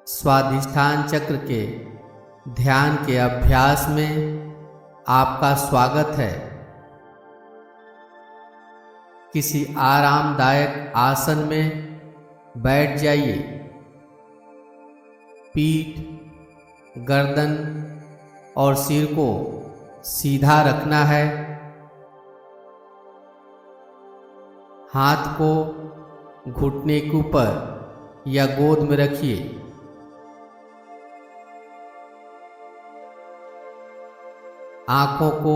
स्वाधिष्ठान चक्र के ध्यान के अभ्यास में आपका स्वागत है। किसी आरामदायक आसन में बैठ जाइए। पीठ, गर्दन और सिर को सीधा रखना है। हाथ को घुटने के ऊपर या गोद में रखिए। आंखों को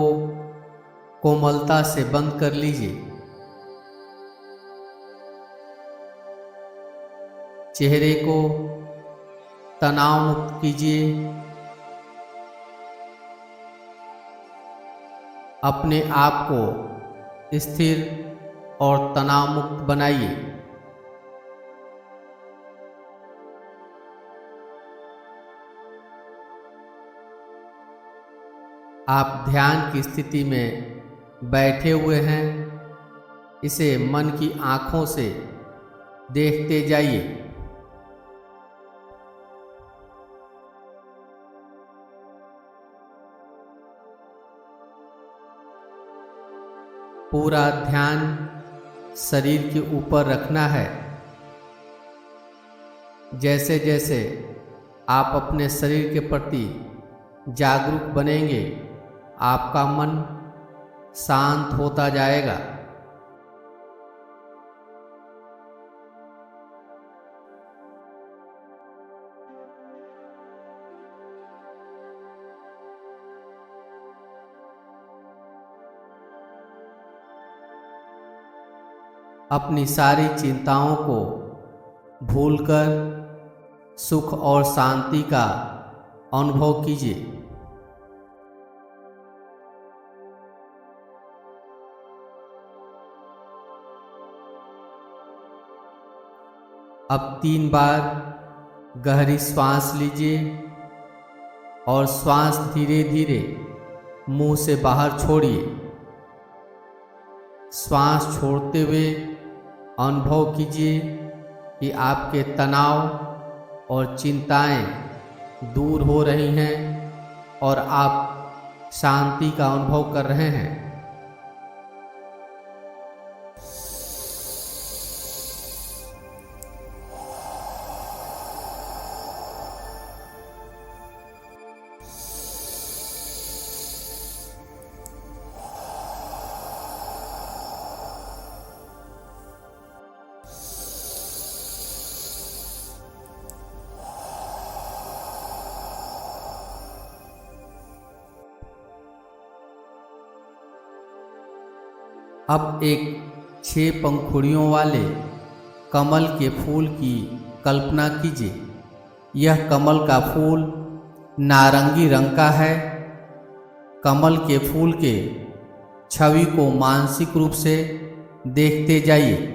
कोमलता से बंद कर लीजिए। चेहरे को तनाव मुक्त कीजिए। अपने आप को स्थिर और तनाव मुक्त बनाइए। आप ध्यान की स्थिति में बैठे हुए हैं। इसे मन की आंखों से देखते जाइए। पूरा ध्यान शरीर के ऊपर रखना है। जैसे जैसे आप अपने शरीर के प्रति जागरूक बनेंगे, आपका मन शांत होता जाएगा। अपनी सारी चिंताओं को भूलकर सुख और शांति का अनुभव कीजिए। अब 3 बार गहरी श्वास लीजिए और श्वास धीरे धीरे मुंह से बाहर छोड़िए। श्वास छोड़ते हुए अनुभव कीजिए कि आपके तनाव और चिंताएं दूर हो रही हैं और आप शांति का अनुभव कर रहे हैं। अब एक 6 पंखुड़ियों वाले कमल के फूल की कल्पना कीजिए। यह कमल का फूल नारंगी रंग का है। कमल के फूल के छवि को मानसिक रूप से देखते जाइए।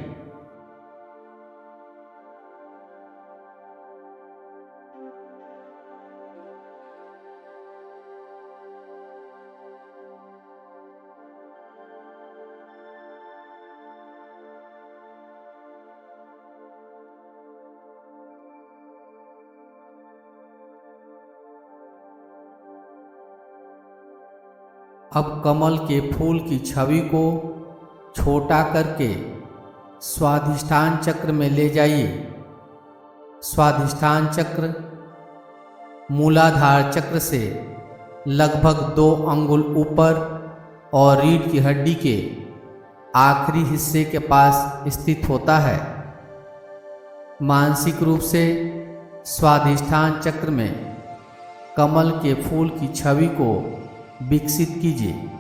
अब कमल के फूल की छवि को छोटा करके स्वाधिष्ठान चक्र में ले जाइए। स्वाधिष्ठान चक्र मूलाधार चक्र से लगभग 2 अंगुल ऊपर और रीढ़ की हड्डी के आखिरी हिस्से के पास स्थित होता है। मानसिक रूप से स्वाधिष्ठान चक्र में कमल के फूल की छवि को विकसित कीजिए।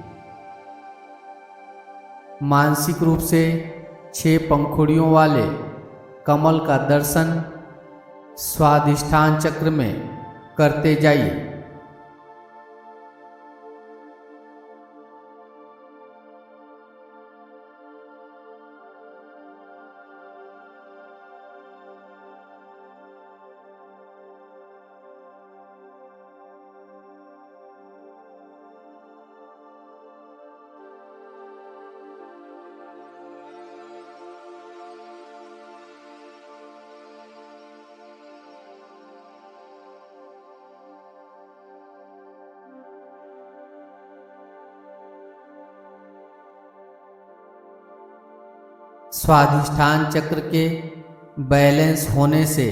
मानसिक रूप से 6 पंखुड़ियों वाले कमल का दर्शन स्वाधिष्ठान चक्र में करते जाइए। स्वाधिष्ठान चक्र के बैलेंस होने से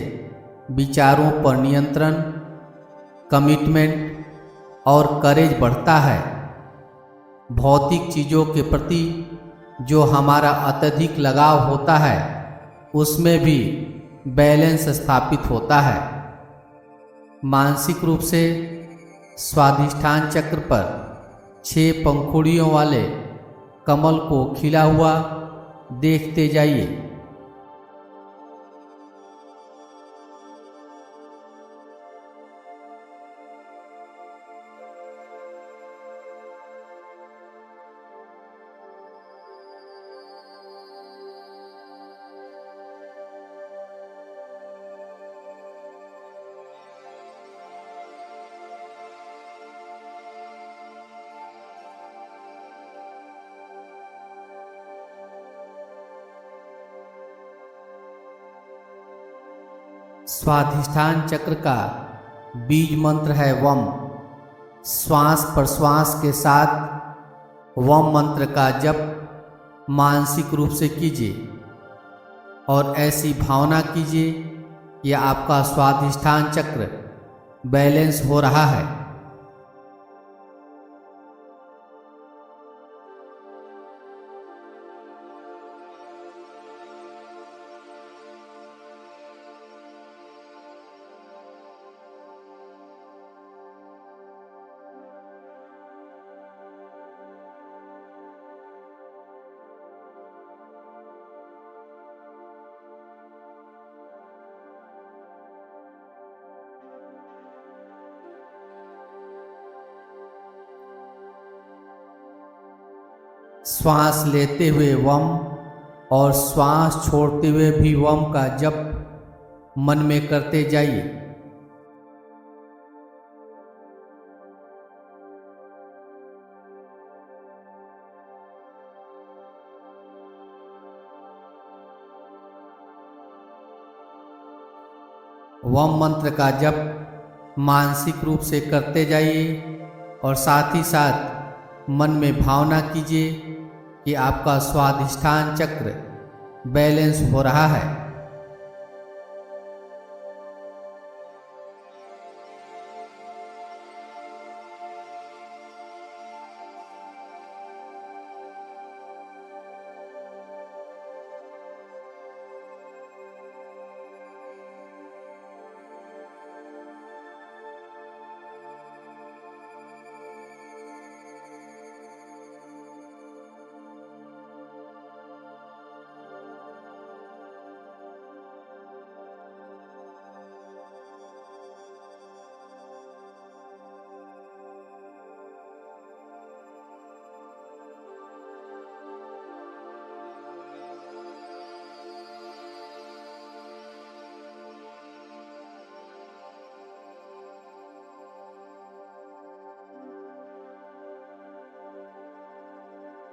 विचारों पर नियंत्रण, कमिटमेंट और करेज बढ़ता है। भौतिक चीज़ों के प्रति जो हमारा अत्यधिक लगाव होता है उसमें भी बैलेंस स्थापित होता है। मानसिक रूप से स्वाधिष्ठान चक्र पर 6 पंखुड़ियों वाले कमल को खिला हुआ देखते जाइए। स्वाधिष्ठान चक्र का बीज मंत्र है वम। श्वास प्रश्वास के साथ वम मंत्र का जप मानसिक रूप से कीजिए और ऐसी भावना कीजिए कि आपका स्वाधिष्ठान चक्र बैलेंस हो रहा है। श्वास लेते हुए वम और श्वास छोड़ते हुए भी वम का जप मन में करते जाइए। वम मंत्र का जप मानसिक रूप से करते जाइए और साथ ही साथ मन में भावना कीजिए कि आपका स्वाधिष्ठान चक्र बैलेंस हो रहा है।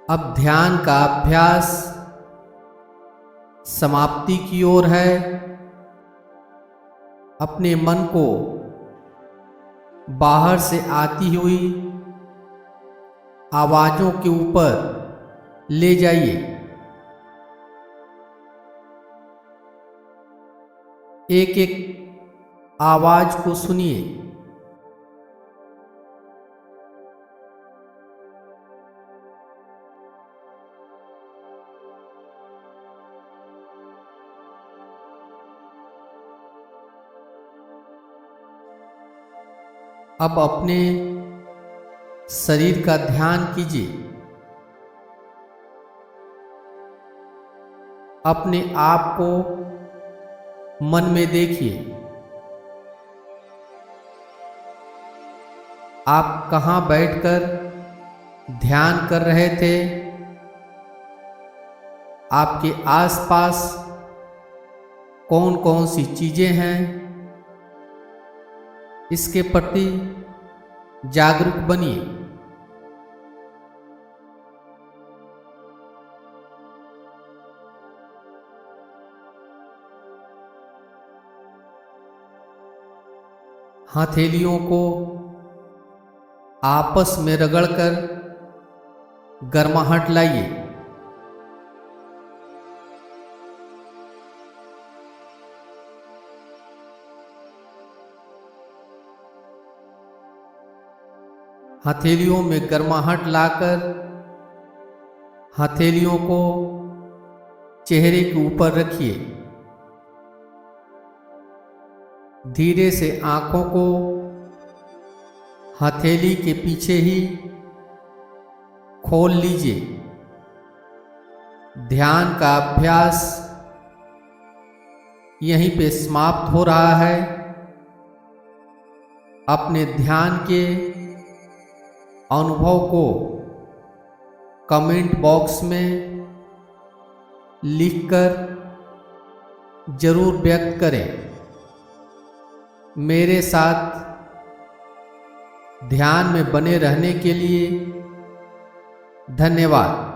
अब ध्यान का अभ्यास समाप्ति की ओर है। अपने मन को बाहर से आती हुई आवाजों के ऊपर ले जाइए। एक एक आवाज को सुनिए। अब अपने शरीर का ध्यान कीजिए। अपने आप को मन में देखिए। आप कहाँ बैठकर ध्यान कर रहे थे? आपके आसपास कौन कौन सी चीजें हैं? इसके प्रति जागरूक बनिए। हथेलियों को आपस में रगड़कर गर्माहट लाइए। हथेलियों में गर्माहट लाकर हथेलियों को चेहरे के ऊपर रखिए। धीरे से आंखों को हथेली के पीछे ही खोल लीजिए। ध्यान का अभ्यास यहीं पे समाप्त हो रहा है। अपने ध्यान के अनुभव को कमेंट बॉक्स में लिखकर जरूर व्यक्त करें। मेरे साथ ध्यान में बने रहने के लिए धन्यवाद।